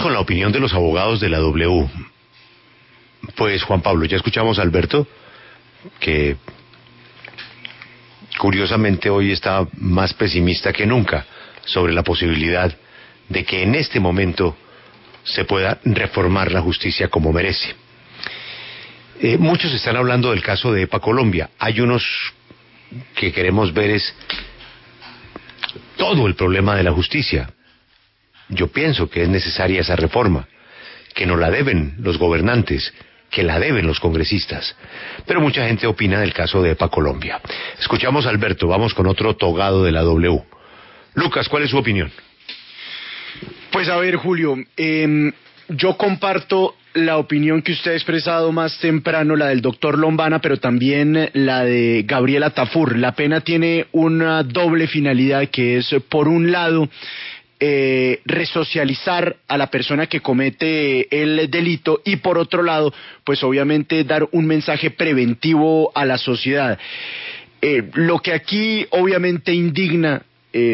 con la opinión de los abogados de la W. Pues Juan Pablo, ya escuchamos a Alberto, que curiosamente hoy está más pesimista que nunca sobre la posibilidad de que en este momento se pueda reformar la justicia como merece. Muchos están hablando del caso de EPA Colombia. Hay unos que queremos ver es todo el problema de la justicia. Yo pienso que es necesaria esa reforma, que no la deben los gobernantes, que la deben los congresistas. Pero mucha gente opina del caso de EPA Colombia. Escuchamos a Alberto, vamos con otro togado de la W. Lucas, ¿cuál es su opinión? Pues a ver, Julio, yo comparto la opinión que usted ha expresado más temprano, la del doctor Lombana, pero también la de Gabriela Tafur. La pena tiene una doble finalidad, que es, por un lado, resocializar a la persona que comete el delito, y por otro lado, pues obviamente dar un mensaje preventivo a la sociedad. Lo que aquí obviamente indigna,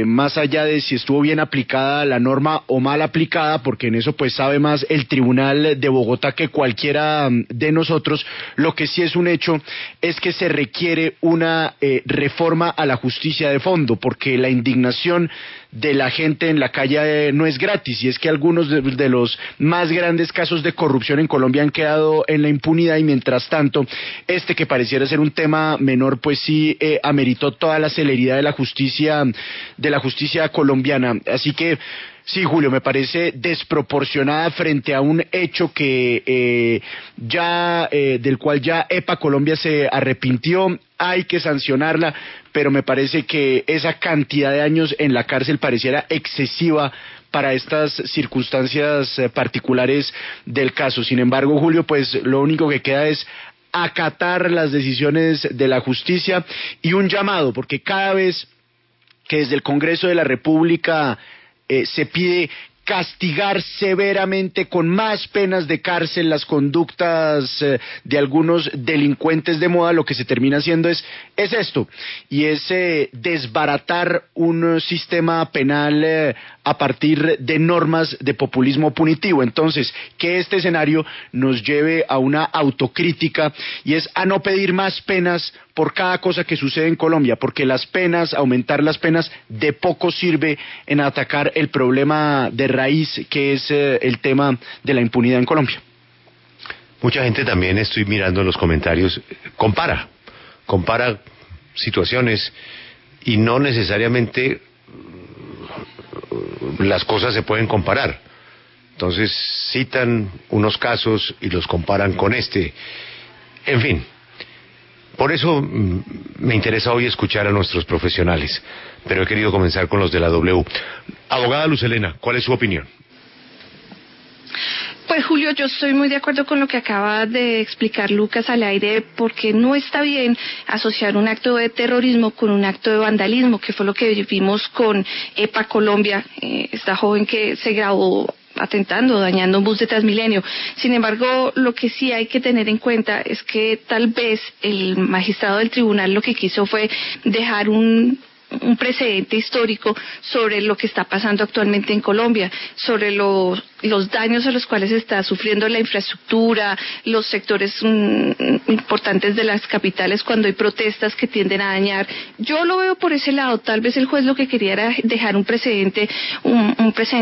más allá de si estuvo bien aplicada la norma o mal aplicada, porque en eso pues sabe más el Tribunal de Bogotá que cualquiera de nosotros, lo que sí es un hecho es que se requiere una reforma a la justicia de fondo, porque la indignación de la gente en la calle no es gratis, y es que algunos de los más grandes casos de corrupción en Colombia han quedado en la impunidad, y mientras tanto este, que pareciera ser un tema menor, pues sí ameritó toda la celeridad de la justicia colombiana. Así que sí, Julio, me parece desproporcionada frente a un hecho que del cual ya EPA Colombia se arrepintió. Hay que sancionarla, pero me parece que esa cantidad de años en la cárcel pareciera excesiva para estas circunstancias particulares del caso. Sin embargo, Julio, pues lo único que queda es acatar las decisiones de la justicia y un llamado, porque cada vez que desde el Congreso de la República se pide castigar severamente con más penas de cárcel las conductas de algunos delincuentes de moda, lo que se termina haciendo es esto, y es desbaratar un sistema penal a partir de normas de populismo punitivo. Entonces, que este escenario nos lleve a una autocrítica, y es a no pedir más penas por cada cosa que sucede en Colombia, porque aumentar las penas de poco sirve en atacar el problema de raíz, que es el tema de la impunidad en Colombia. Mucha gente también, estoy mirando en los comentarios, compara situaciones, y no necesariamente las cosas se pueden comparar. Entonces citan unos casos y los comparan con este. En fin, por eso me interesa hoy escuchar a nuestros profesionales, pero he querido comenzar con los de la W. Abogada Luz Helena, ¿cuál es su opinión? Pues Julio, yo estoy muy de acuerdo con lo que acaba de explicar Lucas al aire, porque no está bien asociar un acto de terrorismo con un acto de vandalismo, que fue lo que vivimos con EPA Colombia, esta joven que se grabó atentando, dañando un bus de Transmilenio. Sin embargo, lo que sí hay que tener en cuenta es que tal vez el magistrado del tribunal lo que quiso fue dejar un precedente histórico sobre lo que está pasando actualmente en Colombia, sobre los daños a los cuales está sufriendo la infraestructura, los sectores importantes de las capitales cuando hay protestas que tienden a dañar. Yo lo veo por ese lado. Tal vez el juez lo que quería era dejar un precedente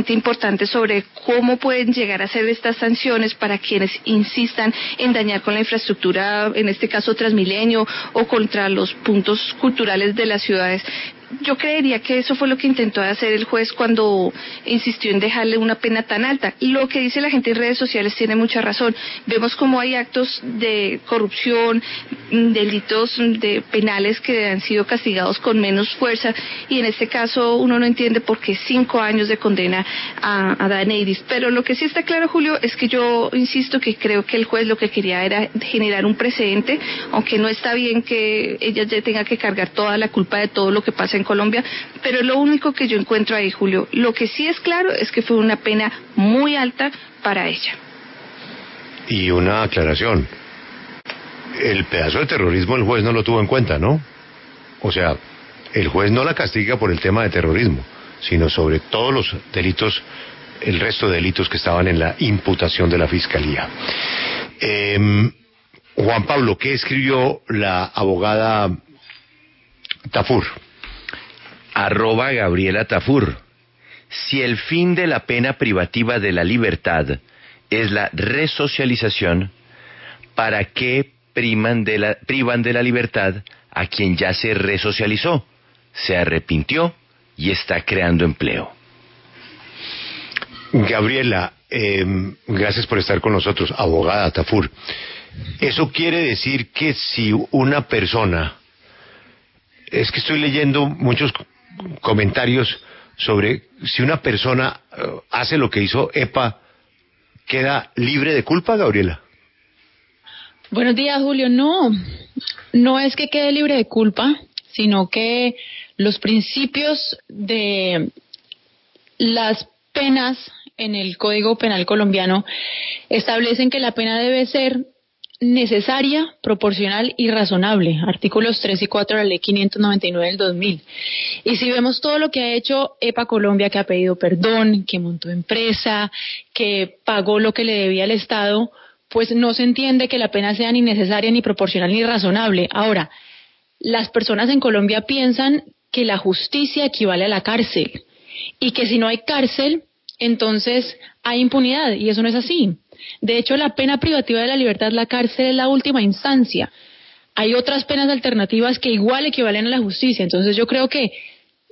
importante sobre cómo pueden llegar a ser estas sanciones para quienes insistan en dañar con la infraestructura, en este caso Transmilenio, o contra los puntos culturales de las ciudades. Yo creería que eso fue lo que intentó hacer el juez cuando insistió en dejarle una pena tan alta. Lo que dice la gente en redes sociales tiene mucha razón. Vemos cómo hay actos de corrupción, delitos penales que han sido castigados con menos fuerza, y en este caso uno no entiende por qué 5 años de condena a Daneiris. Pero lo que sí está claro, Julio, es que yo insisto que creo que el juez lo que quería era generar un precedente, aunque no está bien que ella ya tenga que cargar toda la culpa de todo lo que pasa en Colombia, pero es lo único que yo encuentro ahí, Julio. Lo que sí es claro es que fue una pena muy alta para ella. Y una aclaración, el pedazo de terrorismo el juez no lo tuvo en cuenta, ¿no? O sea, el juez no la castiga por el tema de terrorismo, sino sobre todos los delitos el resto de delitos que estaban en la imputación de la Fiscalía. Juan Pablo, ¿qué escribió la abogada Tafur? @Gabriela Tafur. Si el fin de la pena privativa de la libertad es la resocialización, ¿para qué privan de la libertad a quien ya se resocializó, se arrepintió y está creando empleo? Gabriela, gracias por estar con nosotros, abogada Tafur. Eso quiere decir que si una persona, es que estoy leyendo muchos comentarios sobre si una persona hace lo que hizo EPA, ¿queda libre de culpa, Gabriela? Buenos días, Julio. No es que quede libre de culpa, sino que los principios de las penas en el Código Penal colombiano establecen que la pena debe ser necesaria, proporcional y razonable, artículos 3 y 4 de la Ley 599 del 2000. Y si vemos todo lo que ha hecho EPA Colombia, que ha pedido perdón, que montó empresa, que pagó lo que le debía al Estado, pues no se entiende que la pena sea ni necesaria, ni proporcional, ni razonable. Ahora, las personas en Colombia piensan que la justicia equivale a la cárcel y que si no hay cárcel, entonces hay impunidad, y eso no es así. De hecho, la pena privativa de la libertad, la cárcel, es la última instancia. Hay otras penas alternativas que igual equivalen a la justicia. Entonces yo creo que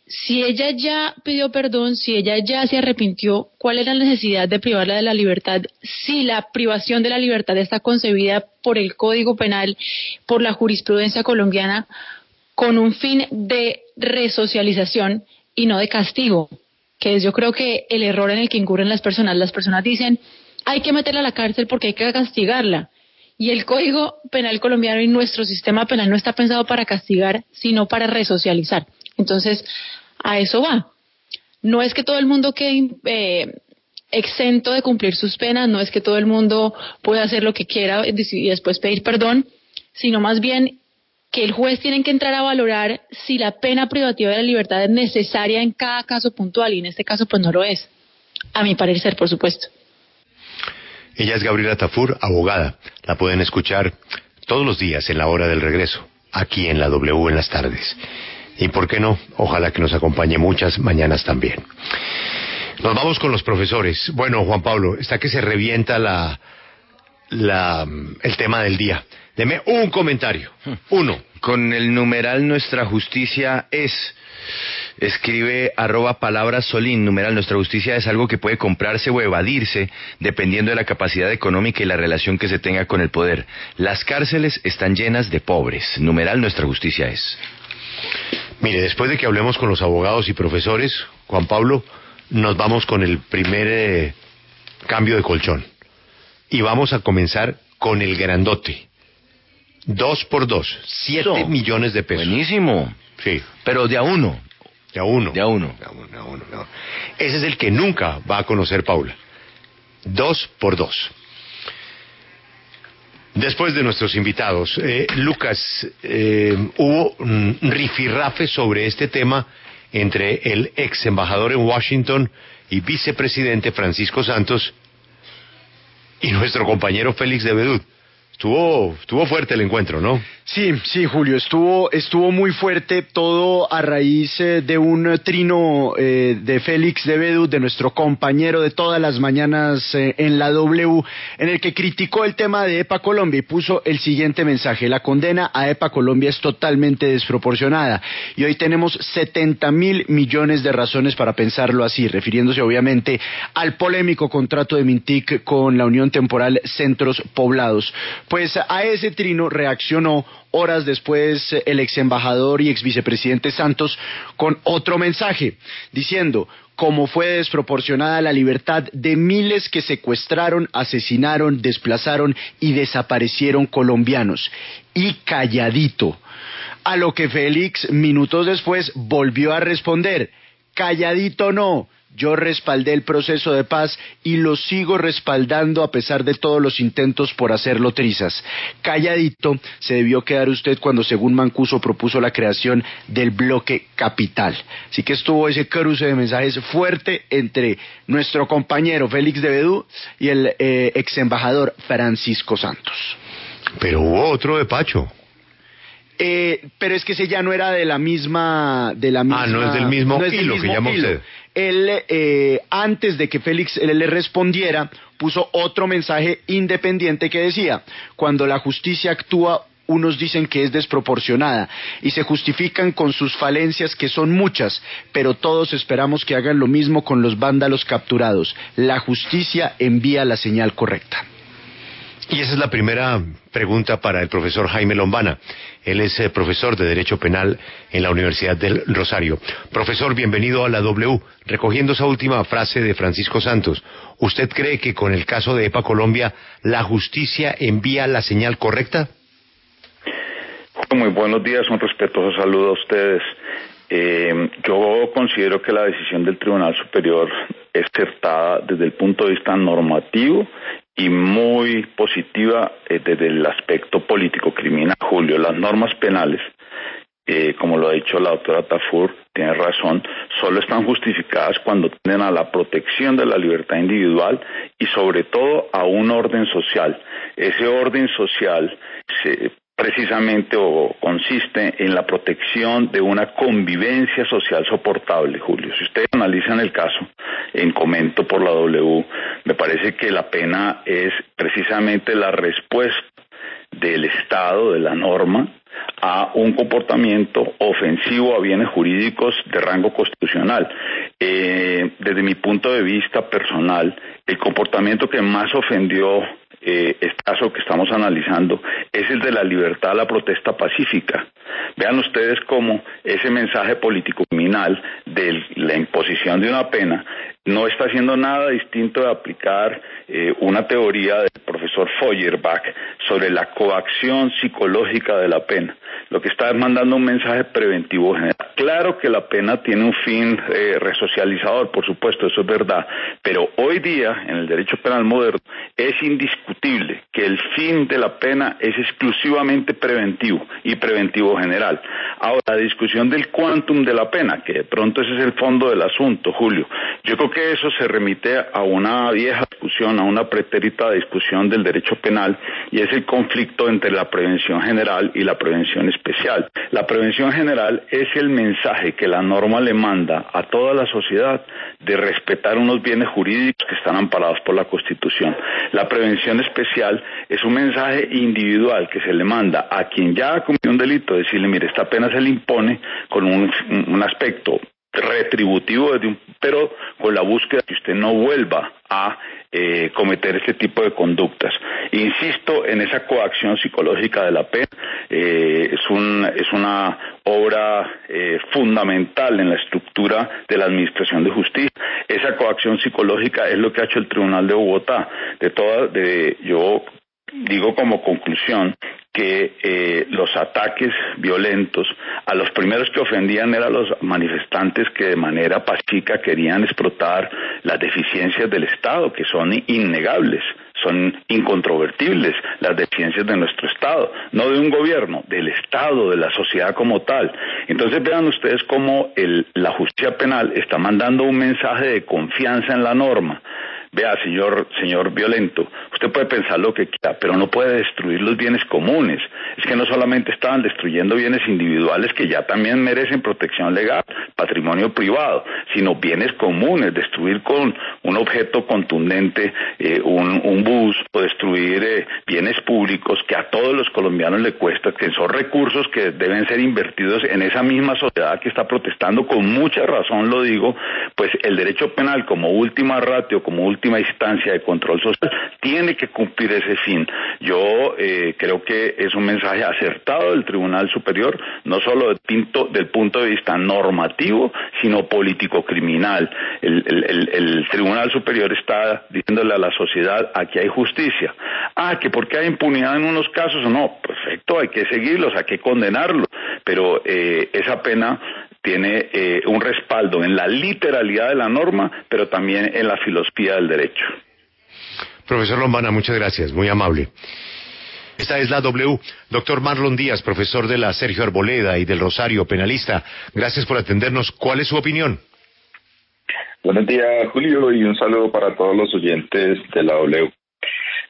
si ella ya pidió perdón, si ella ya se arrepintió, ¿cuál es la necesidad de privarla de la libertad? Si la privación de la libertad está concebida por el Código Penal, por la jurisprudencia colombiana, con un fin de resocialización y no de castigo, que es yo creo que el error en el que incurren las personas. Las personas dicen, hay que meterla a la cárcel porque hay que castigarla. Y el Código Penal colombiano y nuestro sistema penal no está pensado para castigar, sino para resocializar. Entonces, a eso va. No es que todo el mundo quede exento de cumplir sus penas, no es que todo el mundo pueda hacer lo que quiera y después pedir perdón, sino más bien que el juez tiene que entrar a valorar si la pena privativa de la libertad es necesaria en cada caso puntual, y en este caso pues no lo es, a mi parecer, por supuesto. Ella es Gabriela Tafur, abogada. La pueden escuchar todos los días en la hora del regreso, aquí en la W en las tardes. Y por qué no, ojalá que nos acompañe muchas mañanas también. Nos vamos con los profesores. Bueno, Juan Pablo, está que se revienta el tema del día. Deme un comentario, uno. Con el numeral Nuestra Justicia es, escribe @palabras_solín, numeral Nuestra Justicia es algo que puede comprarse o evadirse dependiendo de la capacidad económica y la relación que se tenga con el poder. Las cárceles están llenas de pobres, numeral Nuestra Justicia es. Mire, después de que hablemos con los abogados y profesores, Juan Pablo, nos vamos con el primer cambio de colchón. Y vamos a comenzar con el grandote. 2x2, 7 millones de pesos. Buenísimo. Sí. Pero de a uno. De a uno. De a uno. Ese es el que nunca va a conocer Paula. 2x2. Después de nuestros invitados, Lucas, hubo un rifirrafe sobre este tema entre el ex embajador en Washington y vicepresidente Francisco Santos y nuestro compañero Félix de Bedut. Estuvo fuerte el encuentro, ¿no? Sí, Julio, estuvo muy fuerte, todo a raíz de un trino de Félix de Bedut, de nuestro compañero de todas las mañanas en la W, en el que criticó el tema de EPA Colombia y puso el siguiente mensaje: la condena a EPA Colombia es totalmente desproporcionada y hoy tenemos 70.000 millones de razones para pensarlo así, refiriéndose obviamente al polémico contrato de Mintic con la Unión Temporal Centros Poblados. Pues a ese trino reaccionó horas después el ex embajador y ex vicepresidente Santos con otro mensaje, diciendo: como fue desproporcionada la libertad de miles que secuestraron, asesinaron, desplazaron y desaparecieron colombianos. Y calladito. A lo que Félix, minutos después, volvió a responder: calladito no, yo respaldé el proceso de paz y lo sigo respaldando a pesar de todos los intentos por hacerlo trizas. Calladito se debió quedar usted cuando, según Mancuso, propuso la creación del bloque capital. Así que estuvo ese cruce de mensajes fuerte entre nuestro compañero Félix de Bedú y el ex embajador Francisco Santos. Pero hubo otro de Pacho. Pero es que ese ya no era de la misma... no es del mismo hilo que llama usted. Él, antes de que Félix le respondiera, puso otro mensaje independiente que decía: cuando la justicia actúa, unos dicen que es desproporcionada y se justifican con sus falencias, que son muchas, pero todos esperamos que hagan lo mismo con los vándalos capturados. La justicia envía la señal correcta. Y esa es la primera pregunta para el profesor Jaime Lombana. Él es profesor de Derecho Penal en la Universidad del Rosario. Profesor, bienvenido a la W. Recogiendo esa última frase de Francisco Santos, ¿usted cree que con el caso de EPA Colombia la justicia envía la señal correcta? Muy buenos días, un respetuoso saludo a ustedes. Yo considero que la decisión del Tribunal Superior es acertada desde el punto de vista normativo y muy positiva desde el aspecto político-criminal. Julio, las normas penales, como lo ha dicho la doctora Tafur, tiene razón, solo están justificadas cuando tienden a la protección de la libertad individual y sobre todo a un orden social. Ese orden social precisamente consiste en la protección de una convivencia social soportable, Julio. Si ustedes analizan el caso en comento por la W, me parece que la pena es precisamente la respuesta del Estado, de la norma, a un comportamiento ofensivo a bienes jurídicos de rango constitucional. Desde mi punto de vista personal, el comportamiento que más ofendió este caso que estamos analizando es el de la libertad a la protesta pacífica. Vean ustedes cómo ese mensaje político-criminal de la imposición de una pena no está haciendo nada distinto de aplicar una teoría del profesor Feuerbach sobre la coacción psicológica de la pena. Lo que está mandando un mensaje preventivo general. Claro que la pena tiene un fin resocializador, por supuesto, eso es verdad, pero hoy día, en el derecho penal moderno, es indiscutible que el fin de la pena es exclusivamente preventivo y preventivo general. Ahora, la discusión del quantum de la pena, que de pronto ese es el fondo del asunto, Julio, yo creo que eso se remite a una vieja discusión, a una pretérita discusión del derecho penal, y es el conflicto entre la prevención general y la prevención especial. La prevención general es el mensaje que la norma le manda a toda la sociedad de respetar unos bienes jurídicos que están amparados por la Constitución. La prevención especial es un mensaje individual que se le manda a quien ya ha cometido un delito, decirle, mire, esta pena se le impone con un aspecto retributivo, pero con la búsqueda de que usted no vuelva a cometer este tipo de conductas. Insisto en esa coacción psicológica de la pena, es una obra fundamental en la estructura de la administración de justicia. Esa coacción psicológica es lo que ha hecho el Tribunal de Bogotá. Yo digo como conclusión que los ataques violentos a los primeros que ofendían eran los manifestantes que de manera pacífica querían explotar las deficiencias del Estado, que son innegables, son incontrovertibles las deficiencias de nuestro Estado, no de un gobierno, del Estado, de la sociedad como tal. Entonces vean ustedes cómo la justicia penal está mandando un mensaje de confianza en la norma. Vea, señor violento, usted puede pensar lo que quiera, pero no puede destruir los bienes comunes. Es que no solamente estaban destruyendo bienes individuales que ya también merecen protección legal, patrimonio privado, sino bienes comunes, destruir con un objeto contundente un bus, o destruir bienes públicos que a todos los colombianos le cuesta, que son recursos que deben ser invertidos en esa misma sociedad que está protestando, con mucha razón lo digo, pues el derecho penal como última ratio, como última instancia de control social, tiene que cumplir ese fin. Yo creo que es un mensaje acertado del Tribunal Superior, no solo del punto de vista normativo, sino político-criminal. El Tribunal Superior está diciéndole a la sociedad, aquí hay justicia. Que porque hay impunidad en unos casos o no, perfecto, hay que seguirlos, hay que condenarlos, pero esa pena tiene un respaldo en la literalidad de la norma, pero también en la filosofía del derecho. Profesor Lombana, muchas gracias, muy amable. Esta es la W. Doctor Marlon Díaz, profesor de la Sergio Arboleda y del Rosario, penalista. Gracias por atendernos. ¿Cuál es su opinión? Buenos días, Julio, y un saludo para todos los oyentes de la W.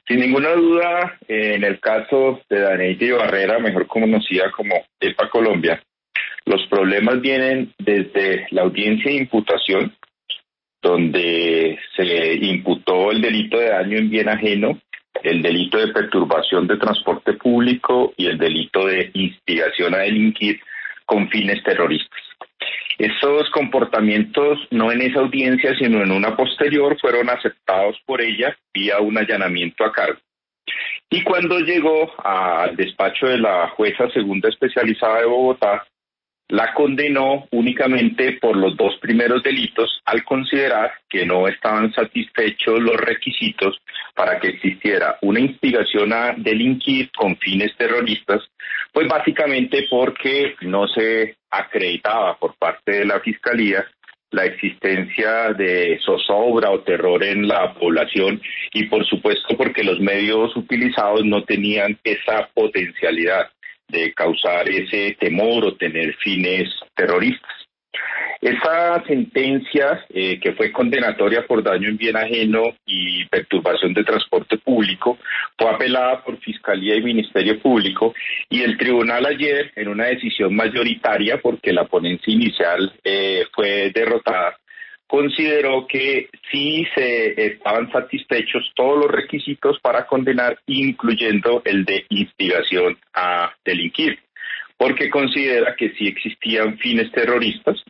Sin ninguna duda, en el caso de Daneidi Barrera, mejor conocida como EPA Colombia, los problemas vienen desde la audiencia de imputación, donde se imputó el delito de daño en bien ajeno, el delito de perturbación de transporte público y el delito de instigación a delinquir con fines terroristas. Estos comportamientos, no en esa audiencia, sino en una posterior, fueron aceptados por ella vía un allanamiento a cargo. Y cuando llegó al despacho de la jueza segunda especializada de Bogotá, la condenó únicamente por los dos primeros delitos al considerar que no estaban satisfechos los requisitos para que existiera una instigación a delinquir con fines terroristas, pues básicamente porque no se acreditaba por parte de la Fiscalía la existencia de zozobra o terror en la población y por supuesto porque los medios utilizados no tenían esa potencialidad de causar ese temor o tener fines terroristas. Esa sentencia, que fue condenatoria por daño en bien ajeno y perturbación de transporte público, fue apelada por Fiscalía y Ministerio Público, y el tribunal ayer, en una decisión mayoritaria, porque la ponencia inicial fue derrotada, consideró que sí se estaban satisfechos todos los requisitos para condenar, incluyendo el de instigación a delinquir, porque considera que sí existían fines terroristas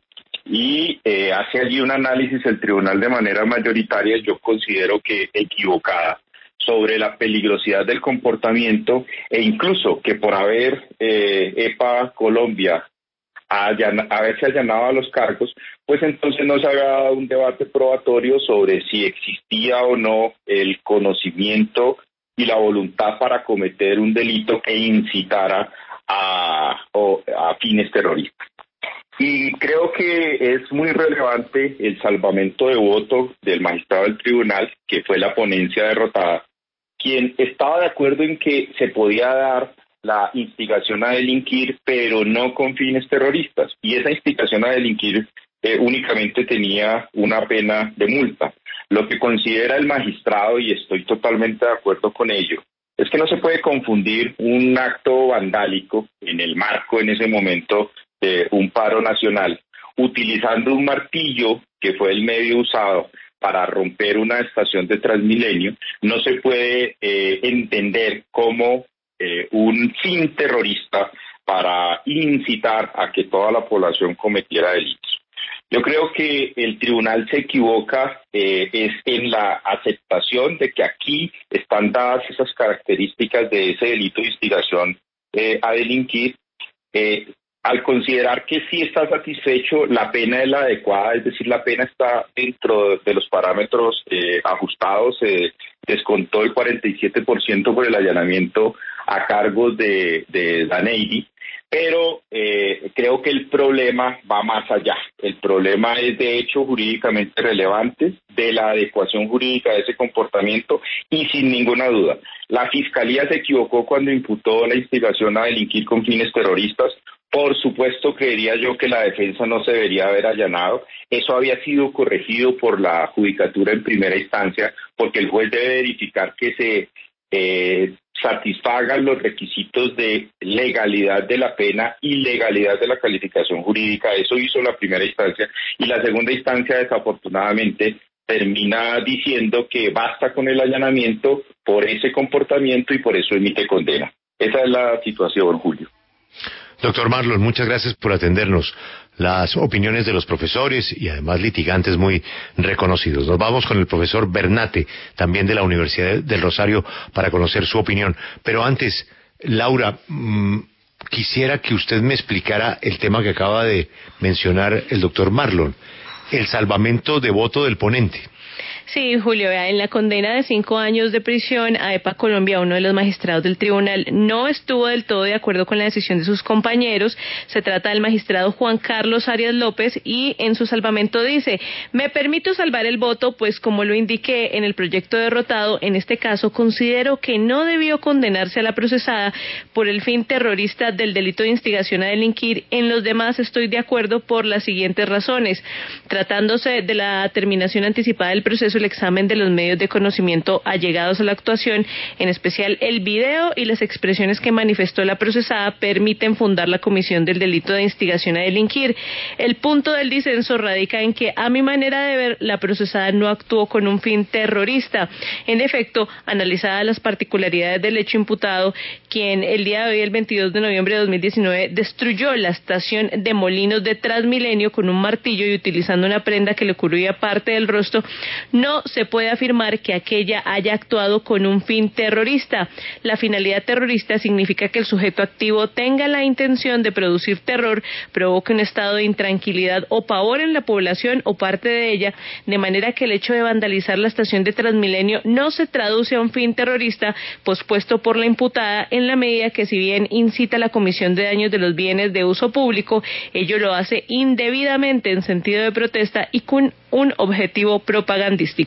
y hace allí un análisis el tribunal de manera mayoritaria, yo considero que equivocada, sobre la peligrosidad del comportamiento e incluso que por haber EPA Colombia haberse allanado a los cargos, pues entonces no se había dado un debate probatorio sobre si existía o no el conocimiento y la voluntad para cometer un delito que incitara a fines terroristas. Y creo que es muy relevante el salvamento de voto del magistrado del tribunal, que fue la ponencia derrotada, quien estaba de acuerdo en que se podía dar la instigación a delinquir, pero no con fines terroristas. Y esa instigación a delinquir únicamente tenía una pena de multa. Lo que considera el magistrado, y estoy totalmente de acuerdo con ello, es que no se puede confundir un acto vandálico en el marco en ese momento de un paro nacional, utilizando un martillo, que fue el medio usado para romper una estación de Transmilenio, no se puede entender como un fin terrorista para incitar a que toda la población cometiera delitos. Yo creo que el tribunal se equivoca es en la aceptación de que aquí están dadas esas características de ese delito de instigación a delinquir, al considerar que sí está satisfecho, la pena es la adecuada, es decir, la pena está dentro de los parámetros ajustados, se descontó el 47% por el allanamiento a cargos de Daneidi, pero creo que el problema va más allá. El problema es de hecho jurídicamente relevante, de la adecuación jurídica de ese comportamiento, y sin ninguna duda, la Fiscalía se equivocó cuando imputó la instigación a delinquir con fines terroristas. Por supuesto, creería yo que la defensa no se debería haber allanado. Eso había sido corregido por la judicatura en primera instancia, porque el juez debe verificar que se satisfagan los requisitos de legalidad de la pena y legalidad de la calificación jurídica. Eso hizo la primera instancia, y la segunda instancia, desafortunadamente, termina diciendo que basta con el allanamiento por ese comportamiento y por eso emite condena. Esa es la situación, Julio. Doctor Marlon, muchas gracias por atendernos. Las opiniones de los profesores y además litigantes muy reconocidos. Nos vamos con el profesor Bernate, también de la Universidad del Rosario, para conocer su opinión. Pero antes, Laura, quisiera que usted me explicara el tema que acaba de mencionar el doctor Marlon, el salvamento de voto del ponente. Sí, Julio, vea, en la condena de 5 años de prisión a EPA Colombia, uno de los magistrados del tribunal no estuvo del todo de acuerdo con la decisión de sus compañeros. Se trata del magistrado Juan Carlos Arias López y en su salvamento dice: me permito salvar el voto, pues como lo indiqué en el proyecto derrotado, en este caso considero que no debió condenarse a la procesada por el fin terrorista del delito de instigación a delinquir. En los demás estoy de acuerdo por las siguientes razones. Tratándose de la terminación anticipada del proceso, el examen de los medios de conocimiento allegados a la actuación, en especial el video y las expresiones que manifestó la procesada, permiten fundar la comisión del delito de instigación a delinquir. El punto del disenso radica en que, a mi manera de ver, la procesada no actuó con un fin terrorista. En efecto, analizadas las particularidades del hecho imputado, quien el día de hoy, el 22 de noviembre de 2019, destruyó la estación de Molinos de Transmilenio con un martillo y utilizando una prenda que le cubría parte del rostro, no se puede afirmar que aquella haya actuado con un fin terrorista. La finalidad terrorista significa que el sujeto activo tenga la intención de producir terror, provoque un estado de intranquilidad o pavor en la población o parte de ella, de manera que el hecho de vandalizar la estación de Transmilenio no se traduce a un fin terrorista pospuesto por la imputada, en la medida que, si bien incita a la comisión de daños de los bienes de uso público, ello lo hace indebidamente en sentido de protesta y con un objetivo propagandístico.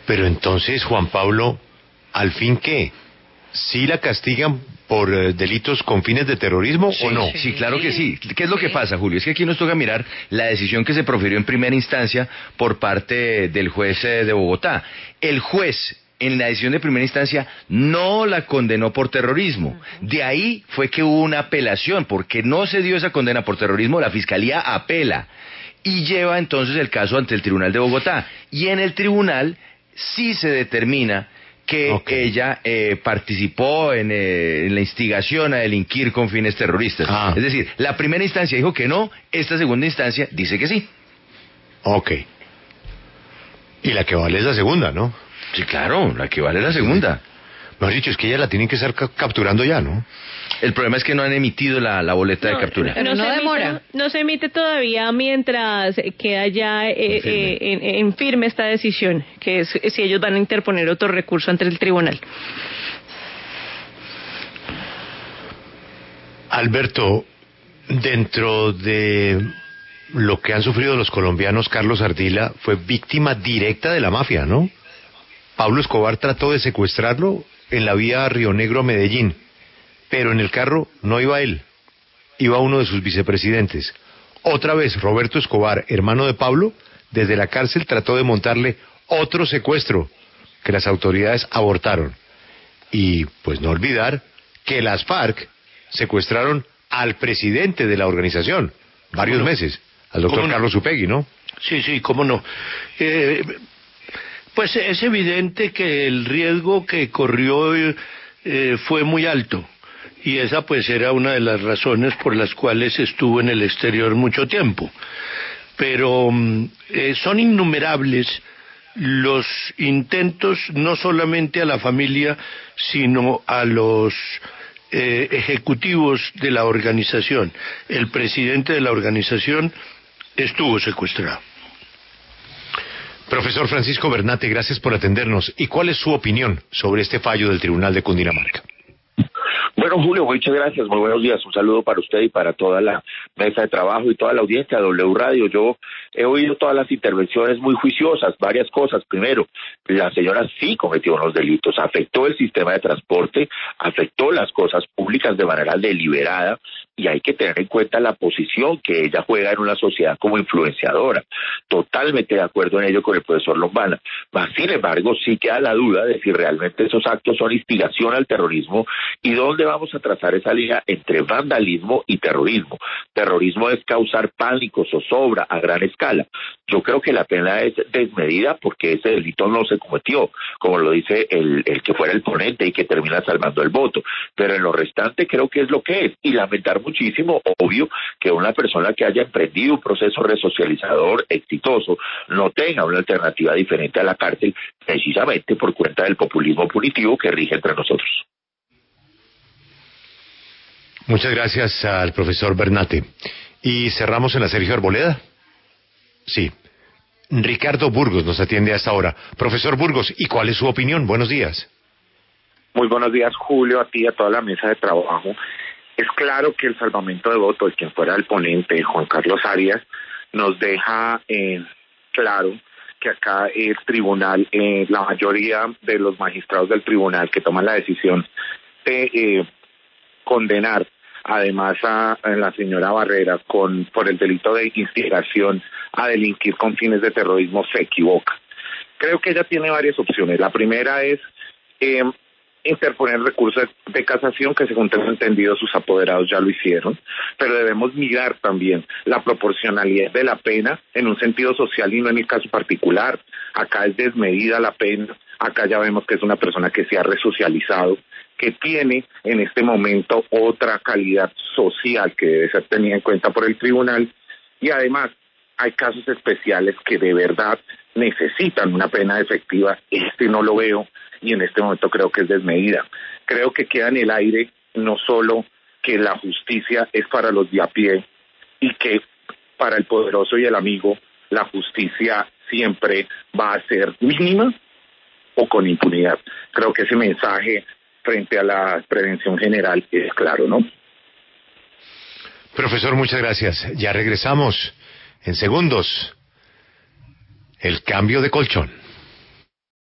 Pero entonces, Juan Pablo, ¿al fin qué? ¿Sí la castigan por delitos con fines de terrorismo o no? Sí, claro que sí. ¿Qué es lo que pasa, Julio? Es que aquí nos toca mirar la decisión que se profirió en primera instancia por parte del juez de Bogotá. El juez, en la decisión de primera instancia, no la condenó por terrorismo. De ahí fue que hubo una apelación, porque no se dio esa condena por terrorismo, la Fiscalía apela y lleva entonces el caso ante el Tribunal de Bogotá. Y en el tribunal sí se determina que ella participó en la instigación a delinquir con fines terroristas. Es decir, la primera instancia dijo que no, esta segunda instancia dice que sí. Ok. Y la que vale es la segunda, ¿no? Sí, claro, la que vale es la segunda. Mejor dicho, es que ella la tienen que estar capturando ya, ¿no? El problema es que no han emitido la boleta de captura. Pero no demora. No se emite todavía mientras queda ya en firme esta decisión, que es si ellos van a interponer otro recurso ante el tribunal. Alberto, dentro de lo que han sufrido los colombianos, Carlos Ardila fue víctima directa de la mafia, ¿no? Pablo Escobar trató de secuestrarlo en la vía Río Negro-Medellín, pero en el carro no iba él, iba uno de sus vicepresidentes. Otra vez, Roberto Escobar, hermano de Pablo, desde la cárcel trató de montarle otro secuestro que las autoridades abortaron. Y pues no olvidar que las FARC secuestraron al presidente de la organización varios meses, al doctor Carlos Upegui, ¿no? Sí, cómo no. Pues es evidente que el riesgo que corrió fue muy alto, y esa pues era una de las razones por las cuales estuvo en el exterior mucho tiempo. Pero son innumerables los intentos, no solamente a la familia, sino a los ejecutivos de la organización. El presidente de la organización estuvo secuestrado. Profesor Francisco Bernate, gracias por atendernos. ¿Y cuál es su opinión sobre este fallo del Tribunal de Cundinamarca? Bueno, Julio, muchas gracias, muy buenos días, un saludo para usted y para toda la mesa de trabajo y toda la audiencia de W Radio. Yo he oído todas las intervenciones muy juiciosas, varias cosas. Primero, la señora sí cometió unos delitos, afectó el sistema de transporte, afectó las cosas públicas de manera deliberada, y hay que tener en cuenta la posición que ella juega en una sociedad como influenciadora. Totalmente de acuerdo en ello con el profesor Lombana. Mas, sin embargo, sí queda la duda de si realmente esos actos son instigación al terrorismo y dónde vamos a trazar esa línea entre vandalismo y terrorismo. Terrorismo es causar pánico, zozobra a gran escala. Yo creo que la pena es desmedida porque ese delito no se cometió, como lo dice el que fuera el ponente y que termina salvando el voto. Pero en lo restante creo que es lo que es. Y lamentar muchísimo, obvio, que una persona que haya emprendido un proceso resocializador exitoso no tenga una alternativa diferente a la cárcel, precisamente por cuenta del populismo punitivo que rige entre nosotros. Muchas gracias al profesor Bernate. Y cerramos en la Sergio Arboleda. Sí. Ricardo Burgos nos atiende a esta hora. Profesor Burgos, ¿y cuál es su opinión? Buenos días. Muy buenos días, Julio, a ti y a toda la mesa de trabajo. Es claro que el salvamento de voto de quien fuera el ponente, Juan Carlos Arias, nos deja claro que acá el tribunal, la mayoría de los magistrados del tribunal que toman la decisión de condenar además a la señora Barrera por el delito de instigación a delinquir con fines de terrorismo se equivoca. Creo que ella tiene varias opciones. La primera es interponer recursos de casación, que según tengo entendido sus apoderados ya lo hicieron, pero debemos mirar también la proporcionalidad de la pena en un sentido social y no en el caso particular. Acá es desmedida la pena, acá ya vemos que es una persona que se ha resocializado, que tiene en este momento otra calidad social que debe ser tenida en cuenta por el tribunal, y además hay casos especiales que de verdad necesitan una pena efectiva. No lo veo, y en este momento creo que es desmedida. Creo que queda en el aire no solo que la justicia es para los de a pie y que para el poderoso y el amigo la justicia siempre va a ser mínima o con impunidad. Creo que ese mensaje frente a la prevención general es claro, ¿no? Profesor, muchas gracias. Ya regresamos en segundos. El cambio de colchón.